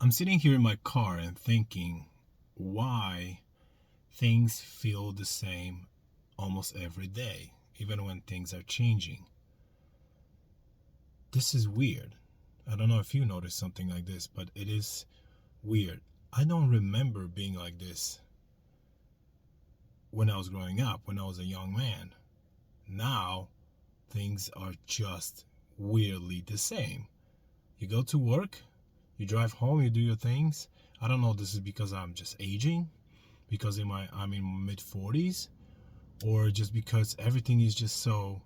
I'm sitting here in my car and thinking why things feel the same almost every day, even when things are changing. This is weird. I don't know if you noticed something like this, but it is weird. I don't remember being like this when I was growing up, when I was a young man. Now, things are just weirdly the same. You go to work, you drive home, you do your things. I don't know if this is because I'm just aging, because I'm in mid 40s, or just because everything is just so,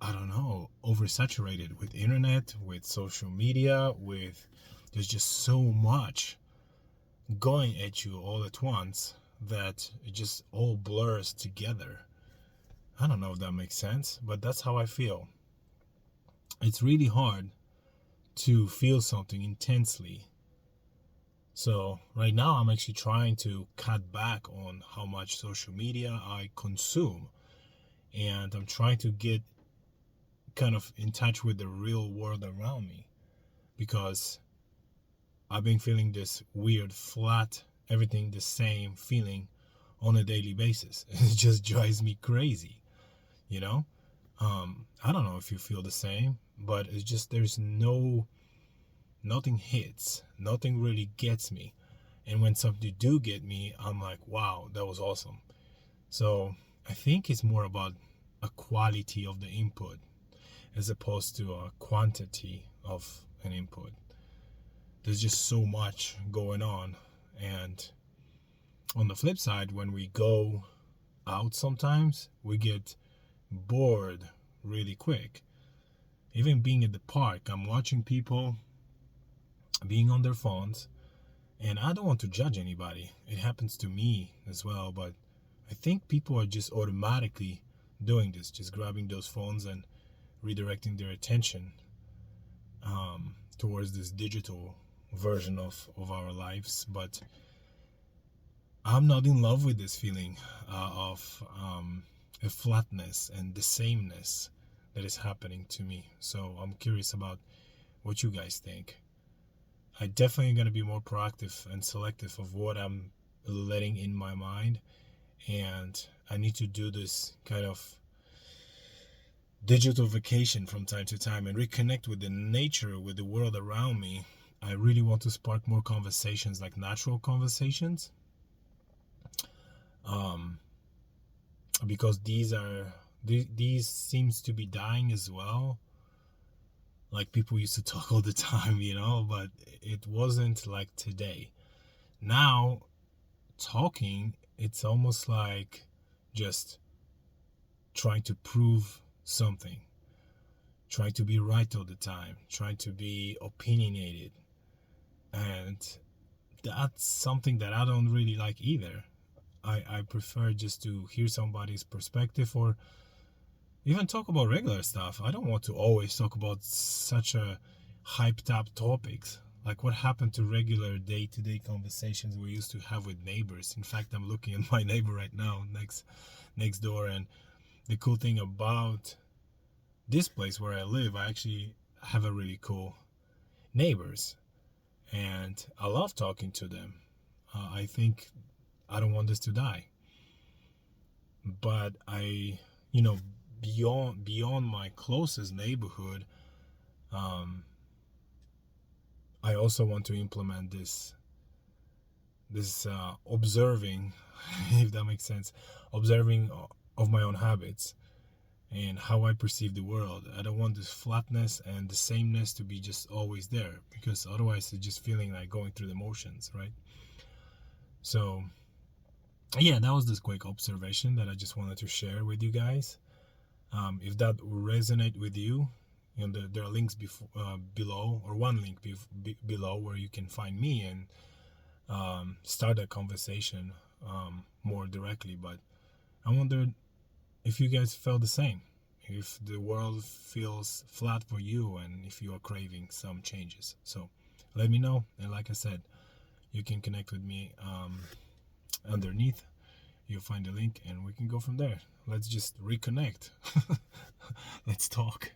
I don't know, oversaturated with internet, with social media, with there's just so much going at you all at once that it just all blurs together. I don't know if that makes sense, but that's how I feel. It's really hard to feel something intensely. So right now I'm actually trying to cut back on how much social media I consume, and I'm trying to get kind of in touch with the real world around me, because I've been feeling this weird flat, everything the same feeling on a daily basis. It just drives me crazy, you know? I don't know if you feel the same, but it's just nothing hits, nothing really gets me. And when something do get me, I'm like, wow, that was awesome. So I think it's more about a quality of the input as opposed to a quantity of an input. There's just so much going on. And on the flip side, when we go out sometimes, we get bored really quick. Even being at the park, I'm watching people being on their phones, and I don't want to judge anybody. It happens to me as well, but I think people are just automatically doing this, just grabbing those phones and redirecting their attention towards this digital version of our lives. But I'm not in love with this feeling of a flatness and the sameness that is happening to me. So I'm curious about what you guys think. I definitely going to be more proactive and selective of what I'm letting in my mind, and I need to do this kind of digital vacation from time to time and reconnect with the nature, with the world around me. I really want to spark more conversations, like natural conversations, because these seems to be dying as well. Like, people used to talk all the time, but it wasn't like today. Now, talking, it's almost like just trying to prove something, trying to be right all the time, trying to be opinionated. And that's something that I don't really like either. I prefer just to hear somebody's perspective, or even talk about regular stuff. I don't want to always talk about such a hyped up topics. Like, what happened to regular day-to-day conversations we used to have with neighbors? In fact, I'm looking at my neighbor right now, next door, and the cool thing about this place where I live, I actually have a really cool neighbors, and I love talking to them. I think I don't want this to die, but beyond my closest neighborhood, I also want to implement this observing, if that makes sense, observing of my own habits and how I perceive the world. I don't want this flatness and the sameness to be just always there, because otherwise it's just feeling like going through the motions, right? So yeah, that was this quick observation that I just wanted to share with you guys. If that resonate with you, there are links below, or one link below, where you can find me and start a conversation more directly. But I wondered if you guys felt the same, if the world feels flat for you, and if you are craving some changes. So let me know, and like I said, you can connect with me underneath. You'll find the link, and we can go from there. Let's just reconnect. Let's talk.